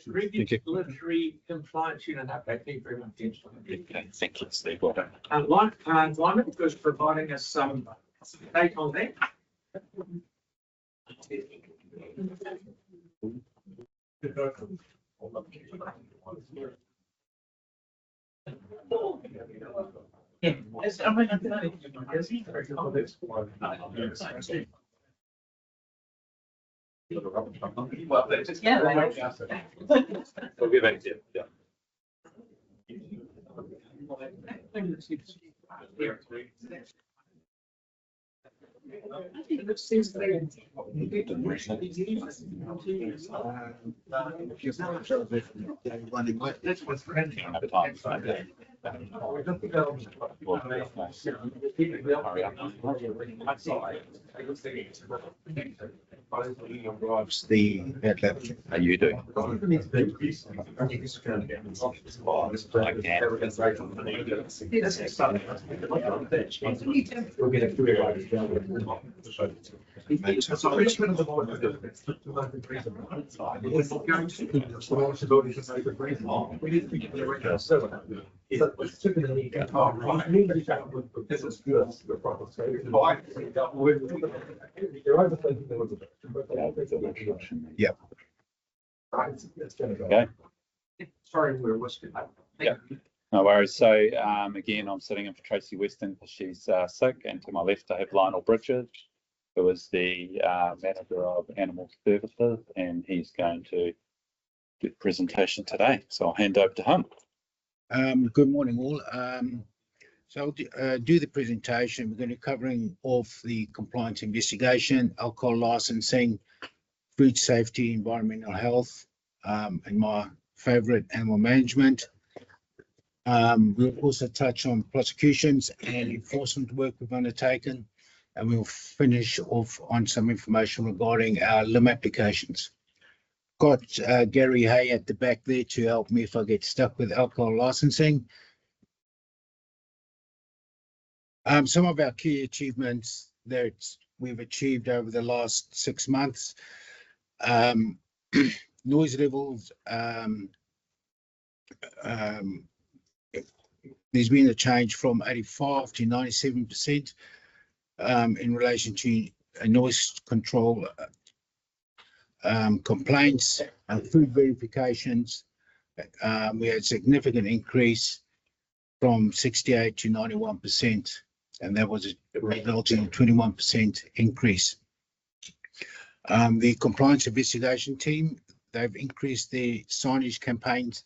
Regulatory compliance unit update. Thank you very much. Okay, thank you, Steve. Well done. Lyman was providing us some data on that. We'll get back to you. Yeah. How you doing? Yeah. Okay. Sorry, we're whiskey. Yeah. No worries. So again, I'm sitting in for Tracy Weston because she's sick, and to my left I have Lionel Bridges, who is the manager of Animal Services, and he's going to do the presentation today. So I'll hand over to him. Good morning, all. So I'll do the presentation. We're going to be covering off the compliance investigation, alcohol licensing, food safety, environmental health, and my favourite, animal management. We'll also touch on prosecutions and enforcement work we've undertaken, and we'll finish off on some information regarding our LIM applications. Got Gary Hay at the back there to help me if I get stuck with alcohol licensing. Some of our key achievements that we've achieved over the last 6 months. Noise levels, there's been a change from 85 to 97% in relation to noise control complaints and food verifications. We had a significant increase from 68 to 91%, and that was resulting in a 21% increase. The compliance investigation team, they've increased their signage campaigns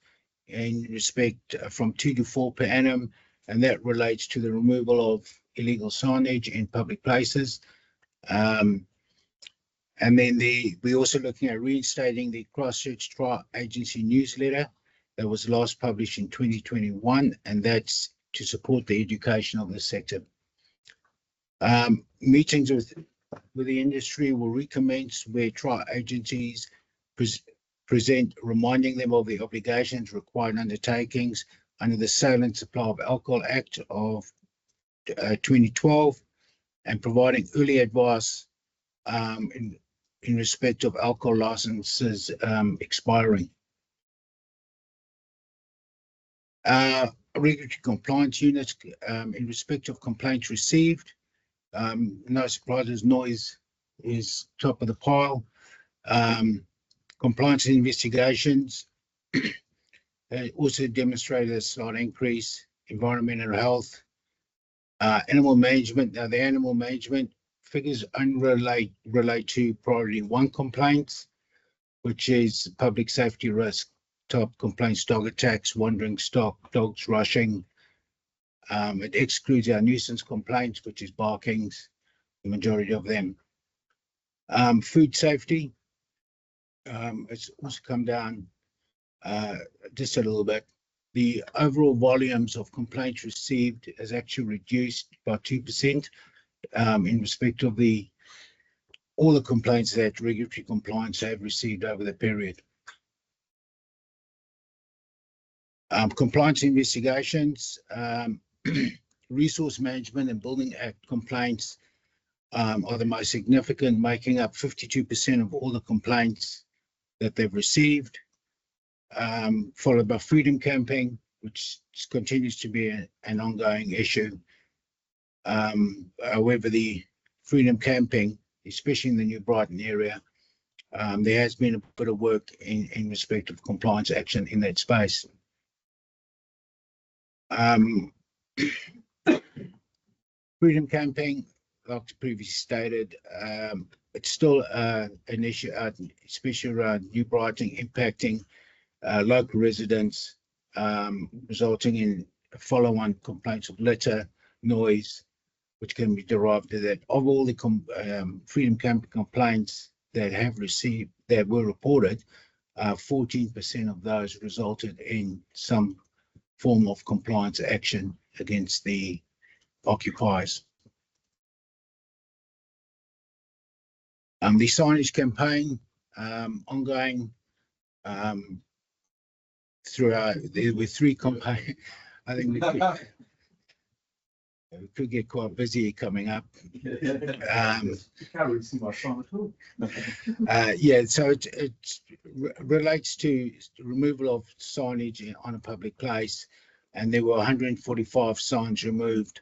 in respect from 2 to 4 per annum, and that relates to the removal of illegal signage in public places. And then we're also looking at reinstating the Christchurch Tri-Agency newsletter that was last published in 2021, and that's to support the education of the sector. Meetings with the industry will recommence where tri-agencies present, reminding them of the obligations, required undertakings under the Sale and Supply of Alcohol Act of 2012, and providing early advice in respect of alcohol licenses expiring. Regulatory compliance units, in respect of complaints received, no surprises, noise is top of the pile. Compliance investigations also demonstrated a slight increase. Environmental health, animal management. Now the animal management figures only relate to priority 1 complaints, which is public safety risk type complaints, dog attacks, wandering stock, dogs rushing. It excludes our nuisance complaints, which is barkings, the majority of them. Food safety, it's also come down just a little bit. The overall volumes of complaints received has actually reduced by 2% in respect of all the complaints that regulatory compliance have received over the period. Compliance investigations, resource management and building act complaints are the most significant, making up 52% of all the complaints that they've received. followed by freedom camping, which continues to be an ongoing issue. However, the freedom camping, especially in the New Brighton area, there has been a bit of work in respect of compliance action in that space. Freedom camping, like previously stated, it's still an issue, especially around New Brighton, impacting local residents, resulting in follow-on complaints of litter, noise, which can be derived to that. Of all the freedom camping complaints that were reported, 14% of those resulted in some form of compliance action against the occupiers. The signage campaign, ongoing throughout. There were 3 campaigns. I think we could get quite busy coming up. Can't really see my sign at all. Yeah, so it relates to removal of signage on a public place, and there were 145 signs removed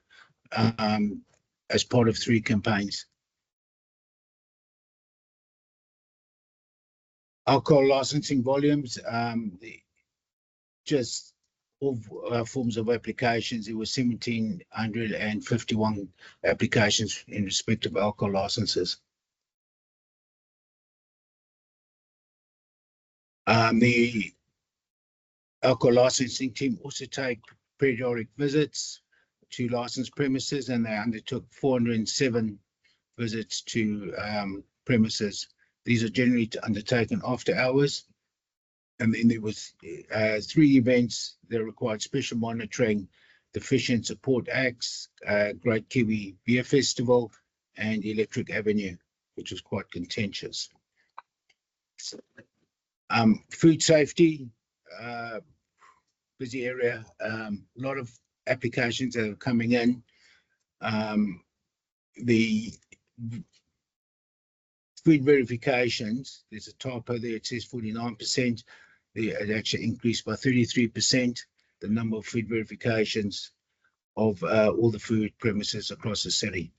as part of 3 campaigns. Alcohol licensing volumes, just all forms of applications. There were 1,751 applications in respect of alcohol licenses. The alcohol licensing team also take periodic visits to licensed premises, and they undertook 407 visits to premises. These are generally undertaken after hours. And then there was 3 events that required special monitoring: the Fish and Support Acts, Great Kiwi Beer Festival, and Electric Avenue, which was quite contentious. Food safety, busy area, a lot of applications that are coming in. The food verifications, there's a typo there, it says 49%. It actually increased by 33%, the number of food verifications of all the food premises across the city.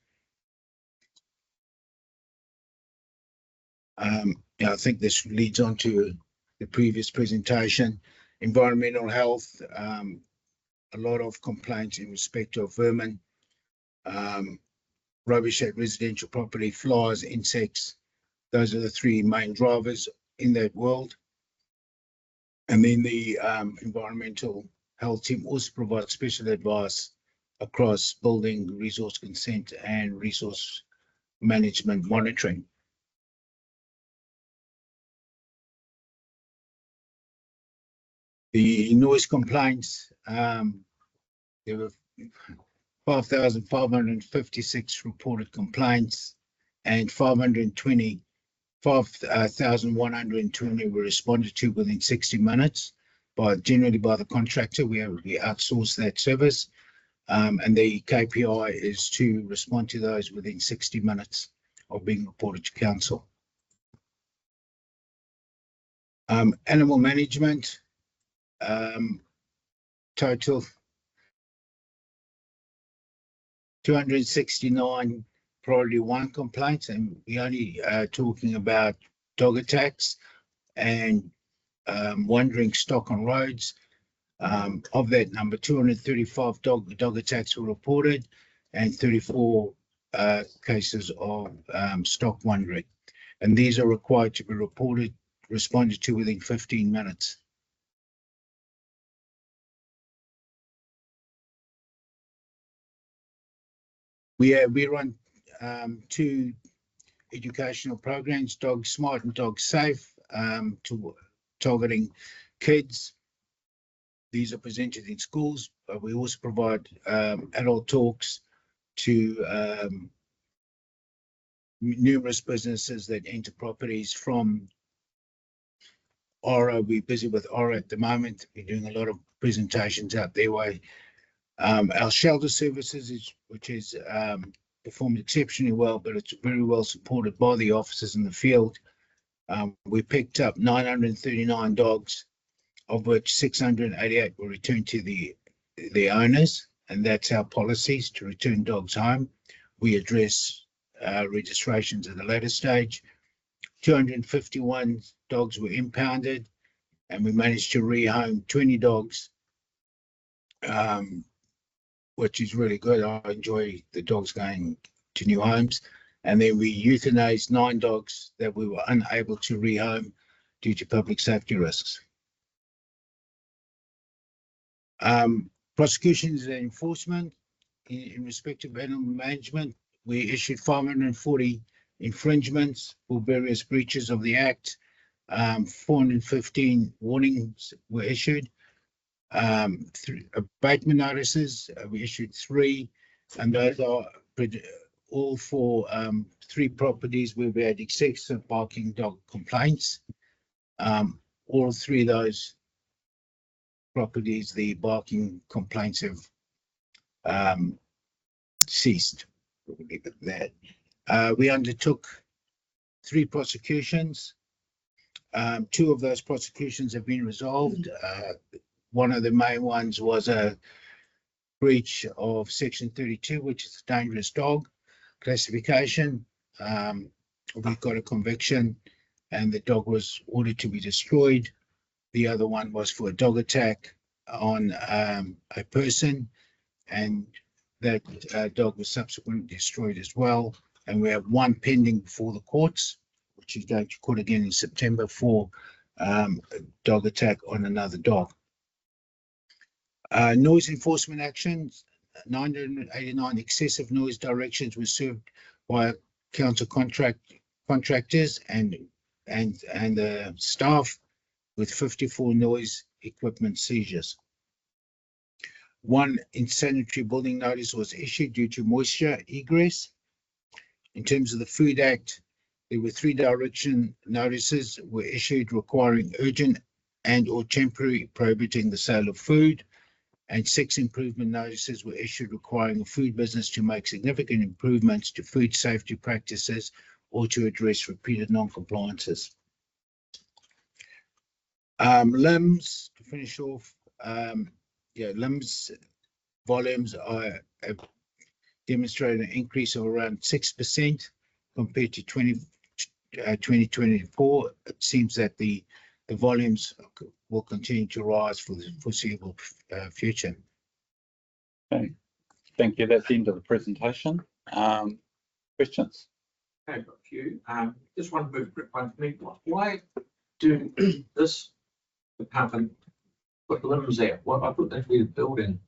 Yeah, I think this leads on to the previous presentation. Environmental health, a lot of complaints in respect of vermin, rubbish at residential property, flies, insects. Those are the 3 main drivers in that world. And then the environmental health team also provides special advice across building, resource consent, and resource management monitoring. The noise complaints, there were 5,556 reported complaints, and 5,120 were responded to within 60 minutes, generally by the contractor. We outsource that service, and the KPI is to respond to those within 60 minutes of being reported to council. Animal management, total 269 priority 1 complaints, and we only talking about dog attacks and wandering stock on roads. Of that number, 235 dog attacks were reported, and 34 cases of stock wandering, and these are required to be responded to within 15 minutes. We run 2 educational programs, Dog Smart and Dog Safe, targeting kids. These are presented in schools, but we also provide adult talks to numerous businesses that enter properties from Aura. We're busy with Aura at the moment. We're doing a lot of presentations out their way. Our shelter services, which is performed exceptionally well, but it's very well supported by the officers in the field. We picked up 939 dogs of which 688 were returned to the owners, and that's our policies to return dogs home. We address registrations at a later stage. 251 dogs were impounded, and we managed to rehome 20 dogs, which is really good. I enjoy the dogs going to new homes. And then we euthanized 9 dogs that we were unable to rehome due to public safety risks. Prosecutions and enforcement. In respect of animal management, we issued 540 infringements for various breaches of the Act. 415 warnings were issued. 3 abatement notices, we issued 3, and those are all for 3 properties where we had excessive barking dog complaints. All 3 of those properties, the barking complaints have ceased. We'll leave it at that. We undertook 3 prosecutions. 2 of those prosecutions have been resolved. One of the main ones was a breach of Section 32, which is a dangerous dog classification. We got a conviction, and the dog was ordered to be destroyed. The other one was for a dog attack on a person, and that dog was subsequently destroyed as well. And we have 1 pending before the courts, which is going to court again in September for a dog attack on another dog. Noise enforcement actions, 989 excessive noise directions were served by council contractors and staff, with 54 noise equipment seizures. 1 insanitary building notice was issued due to moisture egress. In terms of the Food Act, there were 3 direction notices were issued requiring urgent and or temporary prohibiting the sale of food, and 6 improvement notices were issued requiring a food business to make significant improvements to food safety practices or to address repeated non-compliances. Limbs, to finish off, limbs volumes have demonstrated an increase of around 6% compared to 2024. It seems that the volumes will continue to rise for the foreseeable future. Okay, thank you. That's the end of the presentation. Questions? Okay, I've got a few. Just one very quick one for me. Why do this department put limbs there? Well, I put that to be a building.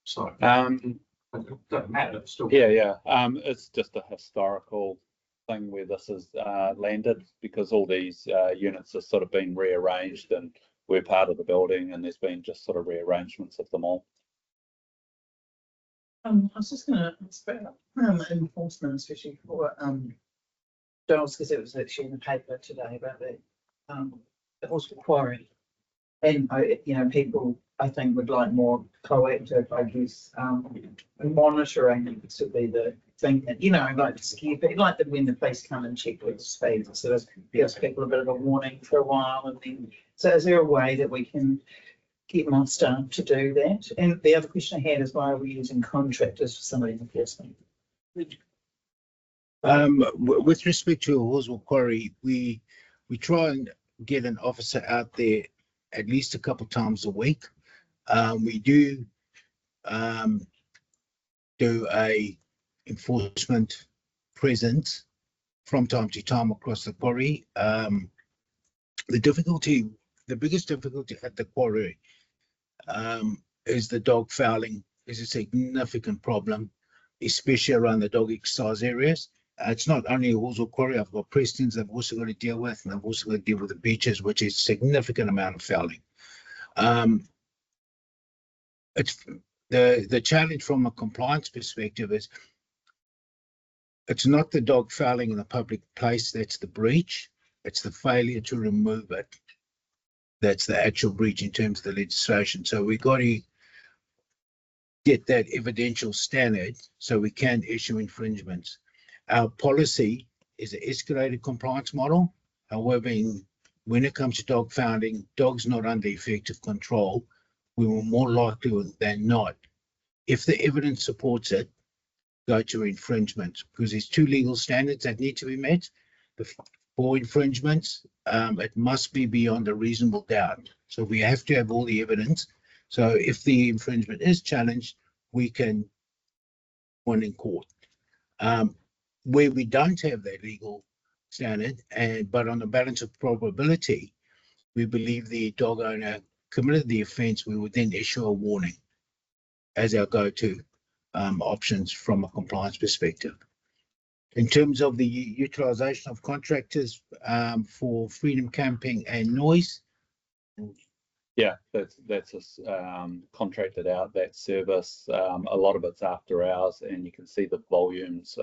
So it doesn't matter. It's still. Yeah. It's just a historical thing where this is landed, because all these units have sort of been rearranged, and we're part of the building, and there's been just sort of rearrangements of them all. I was just going to ask about enforcement, especially for dogs, because it was actually in the paper today about the horse quarry, and people I think would like more proactive, I guess, monitoring to be the thing that, like to scare people, like that when the police come and check with speed, it sort of gives people a bit of a warning for a while, and then so is there a way that we can get more staff to do that? And the other question I had is, why are we using contractors for some of the enforcement? With respect to a Horswell quarry, we try and get an officer out there at least a couple times a week. We do a enforcement presence from time to time across the quarry. The biggest difficulty at the quarry is the dog fouling is a significant problem, especially around the dog exercise areas. It's not only a Horswell quarry. I've got Prestons I've also got to deal with, and I've also got to deal with the beaches, which is a significant amount of fouling. It's the challenge from a compliance perspective is it's not the dog fouling in a public place that's the breach, it's the failure to remove it that's the actual breach in terms of the legislation. So we've got to get that evidential standard so we can issue infringements. Our policy is an escalated compliance model. However, in when it comes to dog founding, dogs not under effective control, we will more likely than not, if the evidence supports it, go to infringement, because there's two legal standards that need to be met. For infringements, it must be beyond a reasonable doubt. So we have to have all the evidence. So if the infringement is challenged, we can win in court. Where we don't have that legal standard, but on the balance of probability, we believe the dog owner committed the offence, we would then issue a warning as our go-to options from a compliance perspective. In terms of the utilisation of contractors for freedom camping and noise. Yeah, that's contracted out, that service. A lot of it's after hours, and you can see the volumes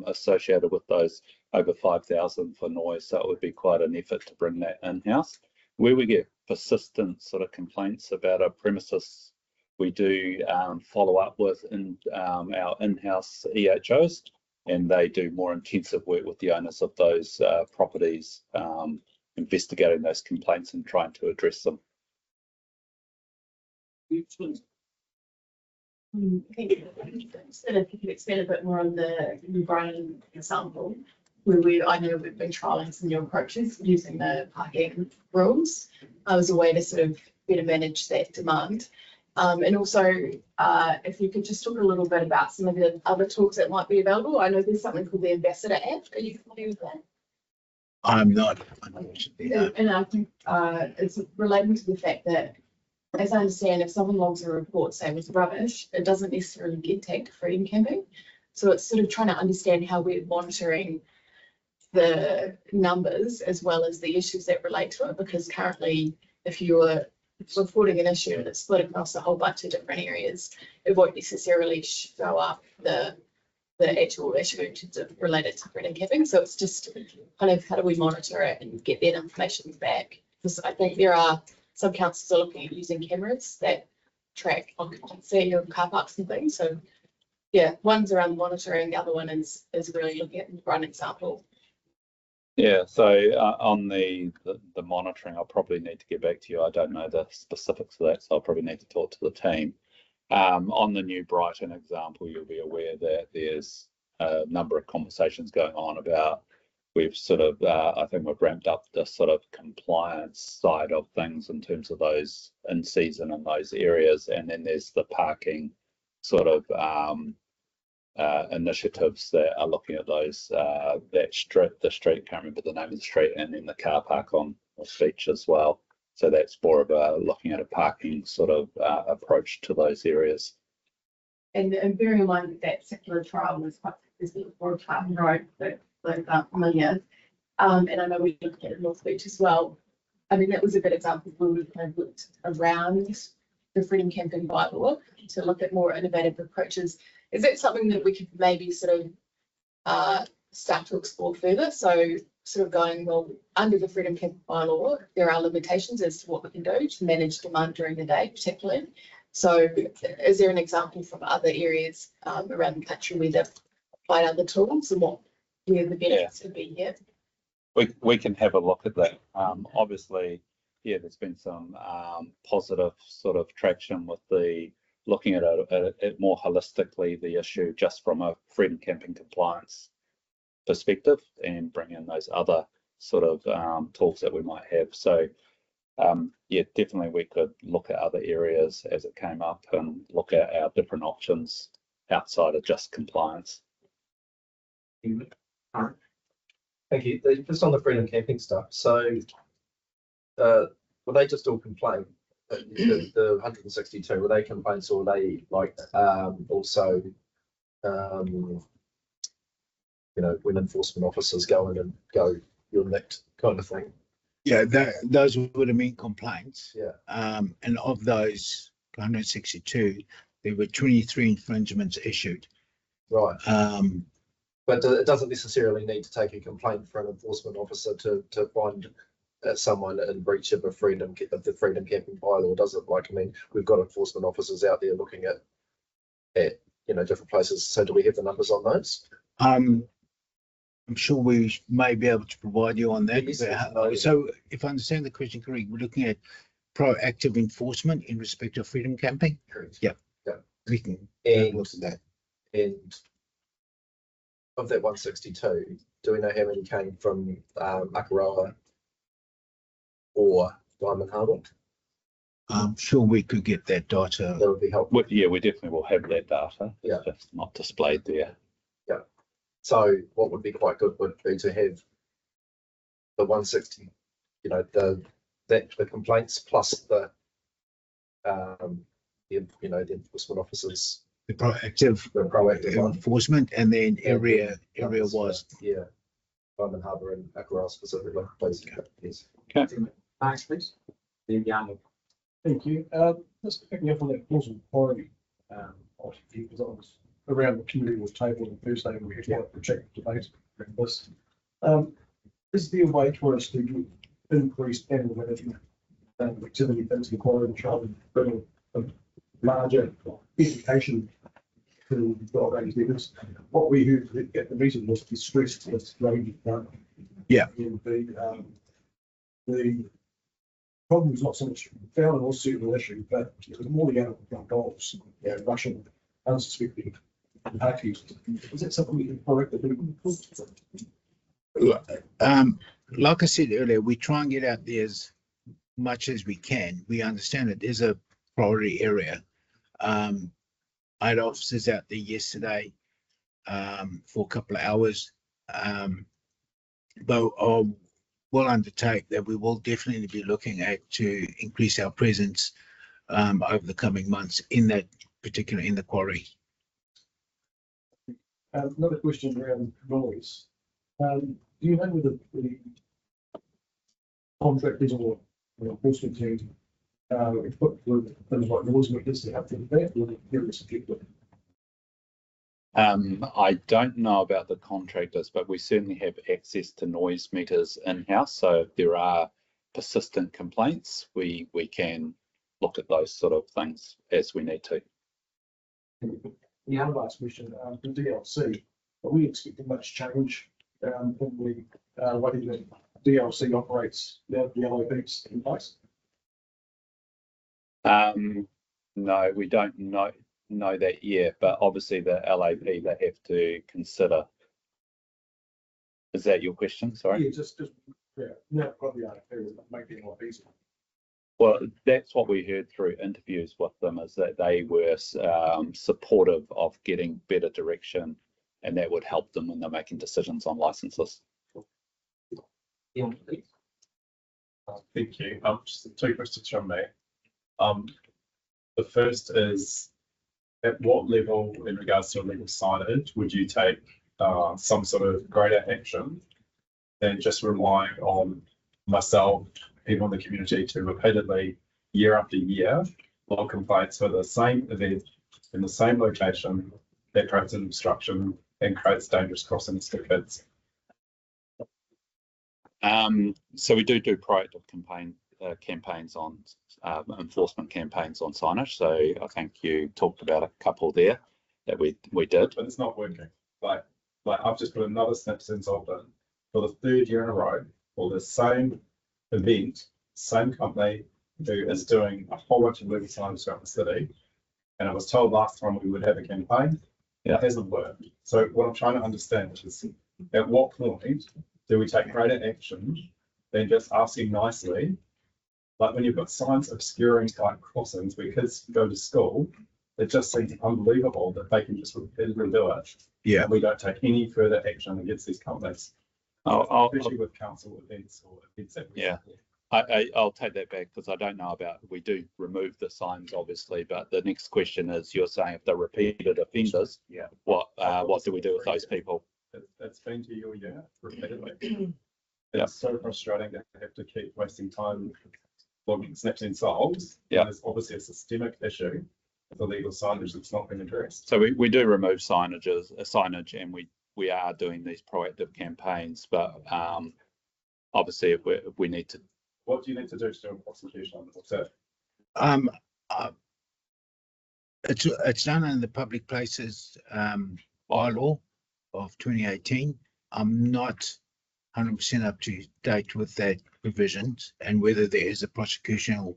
associated with those, over 5,000 for noise. So it would be quite an effort to bring that in-house. Where we get persistent sort of complaints about a premises, we do follow up with our in-house EHOs, and they do more intensive work with the owners of those properties, investigating those complaints and trying to address them. Thank you. So if you could expand a bit more on the Brian example, where I know we've been trialing some new approaches using the parking rules as a way to sort of better manage that demand. And also, if you could just talk a little bit about some of the other tools that might be available. I know there's something called the Ambassador app. Are you familiar with that? I'm not, unfortunately. No. And I think it's relating to the fact that, as I understand, if someone logs a report, say with rubbish, it doesn't necessarily get tagged to freedom camping. So it's sort of trying to understand how we're monitoring the numbers as well as the issues that relate to it, because currently if you're reporting an issue and it's split across a whole bunch of different areas, it won't necessarily show up the actual issue related to freedom camping. So it's just kind of how do we monitor it and get that information back? Because I think there are some councils are looking at using cameras that track occupancy of car parks and things. So yeah, one's around monitoring, the other one is really looking at one example. Yeah, so on the monitoring, I'll probably need to get back to you. I don't know the specifics of that, so I'll probably need to talk to the team. On the new Brighton example, you'll be aware that there's a number of conversations going on about, we've sort of, I think we've ramped up the sort of compliance side of things in terms of those in season in those areas. And then there's the parking sort of initiatives that are looking at those, the street, can't remember the name of the street, and then the car park on the beach as well. So that's more of a looking at a parking sort of approach to those areas. And bearing in mind that particular trial was quite successful for Tartan Road, that aren't familiar. And I know we looked at North Beach as well. I mean, that was a good example where we kind of looked around the freedom camping bylaw to look at more innovative approaches. Is that something that we could maybe sort of start to explore further? So sort of going, well, under the freedom camping bylaw, there are limitations as to what we can do to manage demand during the day, particularly. So is there an example from other areas around the country where they've applied other tools and where the benefits would be here? We can have a look at that. Obviously, yeah, there's been some positive sort of traction with the looking at it more holistically, the issue just from a freedom camping compliance perspective, and bring in those other sort of tools that we might have. So yeah, definitely we could look at other areas as it came up and look at our different options outside of just compliance. Thank you. Just on the freedom camping stuff. So were they just all complaint? The 162, were they complaints, or were they like also you know, when enforcement officers go in and go, you're nicked kind of thing? Yeah, those would have been complaints. Yeah. And of those 162, there were 23 infringements issued. Right. But it doesn't necessarily need to take a complaint for an enforcement officer to find someone in breach of the freedom camping bylaw, does it? Like, I mean, we've got enforcement officers out there looking at you know, different places. So do we have the numbers on those? I'm sure we may be able to provide you on that. Yes, But so if I understand the question correctly, we're looking at proactive enforcement in respect of freedom camping. Correct. Yeah. Yeah. We can And, look at that. and of that 162, do we know how many came from Akaroa or Diamond Harbour? I'm sure we could get that data. That would be helpful. Yeah, we definitely will have that data. Yeah. It's just not displayed there. So what would be quite good would be to have the 160, you know, the complaints plus the enforcement officers, The proactive the proactive one. enforcement and then area was. Yeah, Diamond Harbour and Akaroa specifically, please. Yes. Thanks, please. Then Young. Thank you. Just picking up on that causal quarry, obviously, because I was around the committee was table on Thursday and we had a project debate around this. Is there a way for us to increase animal management activity into the quarry and try and bring a larger education to the operators? Because what we heard at the meeting was distressed with range. Yeah. And the problem is not so much found or certain issue, but it was more the animal goals, Russian unsuspecting parties. Is that something we can proactively? Like I said earlier, we try and get out there as much as we can. We understand it is a priority area. I had officers out there yesterday for a couple of hours. But I will undertake that we will definitely be looking at to increase our presence over the coming months in that particular, in the quarry. Another question around noise. Do you know whether the contractors or enforcement team put things like noise meters out there or very subjective? I don't know about the contractors, but we certainly have access to noise meters in-house. So if there are persistent complaints, we can look at those sort of things as we need to. The other last question, the DLC, are we expecting much change in the way that DLC operates now that the LOB's in place? No, we don't know that yet, but obviously the LAP they have to consider. Is that your question? Sorry. Yeah, just now probably make it a lot easier. Well, that's what we heard through interviews with them, is that they were supportive of getting better direction, and that would help them when they're making decisions on licenses. Young, please. Thank you. Just two questions from me. The first is, at what level in regards to illegal signage would you take some sort of greater action than just relying on myself, people in the community to repeatedly, year after year, log complaints for the same event in the same location that creates an obstruction and creates dangerous crossings for kids? So we do proactive campaigns on enforcement campaigns on signage. So I think you talked about a couple there that we did. But it's not working. Like I've just put another snip involved in for the third year in a row for the same event, same company who is doing a whole bunch of illegal signs throughout the city. And I was told last time we would have a campaign. Yeah. It hasn't worked. So what I'm trying to understand is, at what point do we take greater action than just asking nicely? Like when you've got signs obscuring like crossings where kids go to school, it just seems unbelievable that they can just repeatedly do it. Yeah. And we don't take any further action against these companies. Especially with council events or events that we Yeah. I'll take that back because I don't know about, we do remove the signs obviously, but the next question is, you're saying if they're repeated offenders, Yeah. what do we do with those people? It's been to your unit repeatedly. Yeah. It's so frustrating to have to keep wasting time logging snaps and solves. Yeah. There's obviously a systemic issue with illegal signage that's not been addressed. So we do remove signage, and we are doing these proactive campaigns, but obviously if we need to. What do you need to do to do a prosecution? What's that? It's done in the public places bylaw of 2018. I'm not 100% up to date with that provisions and whether there is a prosecutional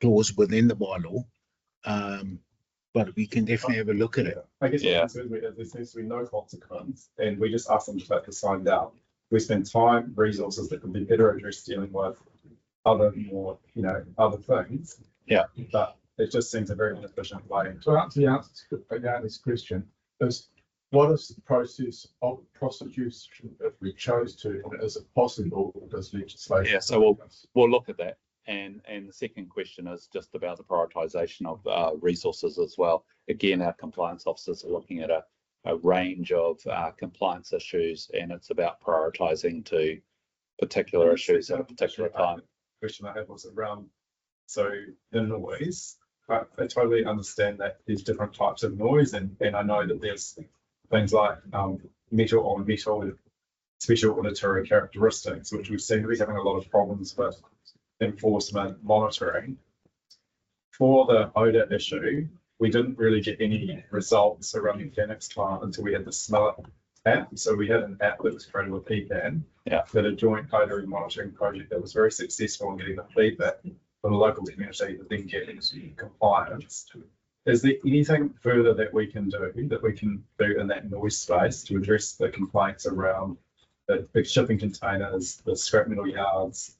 clause within the bylaw. But we can definitely have a look at it. I guess what Yeah. concerns me is there seems to be no consequence, and we just ask them to take the sign down. We spend time, resources that could be better addressed dealing with other more, other things. Yeah. But it just seems a very inefficient way. To answer this question, is what is the process of prosecution if we chose to, and is it possible with this legislation? Yeah, so we'll look at that. And the second question is just about the prioritisation of resources as well. Again, our compliance officers are looking at a range of compliance issues, and it's about prioritising to particular issues at a particular time. Question I had was around, so the noise, I totally understand that there's different types of noise, and I know that there's things like metal on metal special auditory characteristics, which we seem to be having a lot of problems with enforcement monitoring. For the odour issue, we didn't really get any results around the mechanics plant until we had the Smell It app. So we had an app that was created with EPAN, that a joint odour monitoring project that was very successful in getting the feedback from the local community that then get into compliance. Is there anything further that we can do in that noise space to address the complaints around the big shipping containers, the scrap metal yards,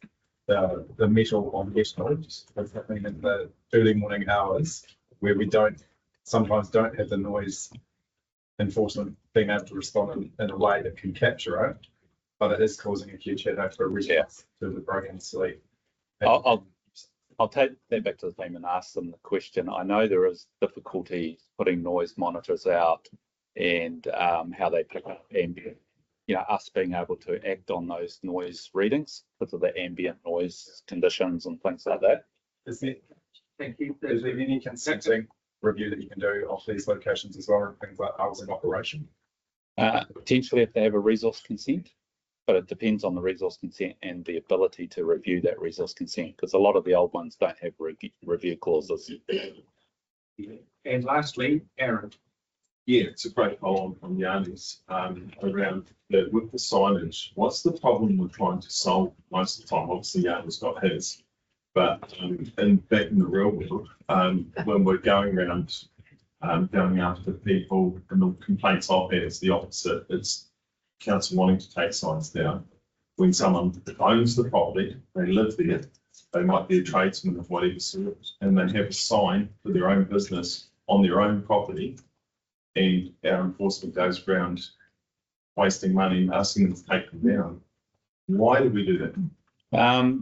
the metal on metal, what's happening in the early morning hours, where we sometimes don't have the noise enforcement being able to respond in a way that can capture it, but it is causing a huge headache for residents to the broken sleep. I'll take that back to the team and ask them the question. I know there is difficulty putting noise monitors out and how they pick up ambient. Us being able to act on those noise readings because of the ambient noise conditions and things like that. Thank you. Is there any consenting review that you can do of these locations as well, and things like hours in operation? Potentially if they have a resource consent, but it depends on the resource consent and the ability to review that resource consent, because a lot of the old ones don't have review clauses. And lastly, Aaron. Yeah, it's a great follow-on from Yanni's around with the signage. What's the problem we're trying to solve most of the time? Obviously, Yanni's got his, but back in the real world, when we're going around going after people, and the complaints I've had is the opposite. It's council wanting to take signs down. When someone owns the property, they live there, they might be a tradesman of whatever sort, and they have a sign for their own business on their own property, and our enforcement goes around wasting money and asking them to take them down. Why do we do that?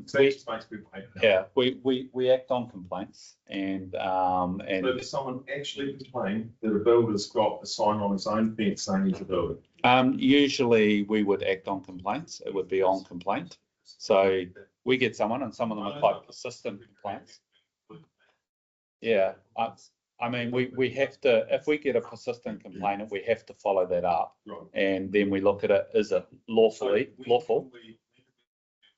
So it just makes people hate it. Yeah, we act on complaints and But if someone actually complained that a builder's got a sign on his own fence saying he's a builder. Usually we would act on complaints. It would be on complaint. So we get someone, and some of them are quite persistent complaints. Yeah, I mean, we have to, if we get a persistent complainant, we have to follow that up. Right. And then we look at it, is it lawful?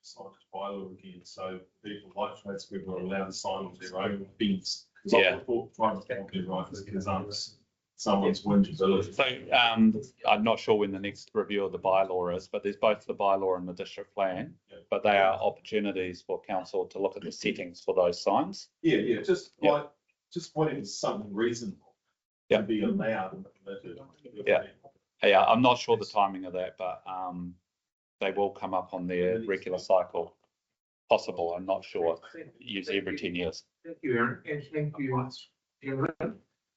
Signage bylaw again, so people like tradespeople are allowed to sign on their own fence. Yeah. Private property rights because someone's windability. So I'm not sure when the next review of the bylaw is, but there's both the bylaw and the district plan. Yeah. But they are opportunities for council to look at the settings for those signs. Yeah, just wanting something reasonable to be allowed and permitted. Yeah, I'm not sure the timing of that, but they will come up on their regular cycle. Possible, I'm not sure. Usually every 10 years. Thank you, Aaron, and thank you, gentlemen.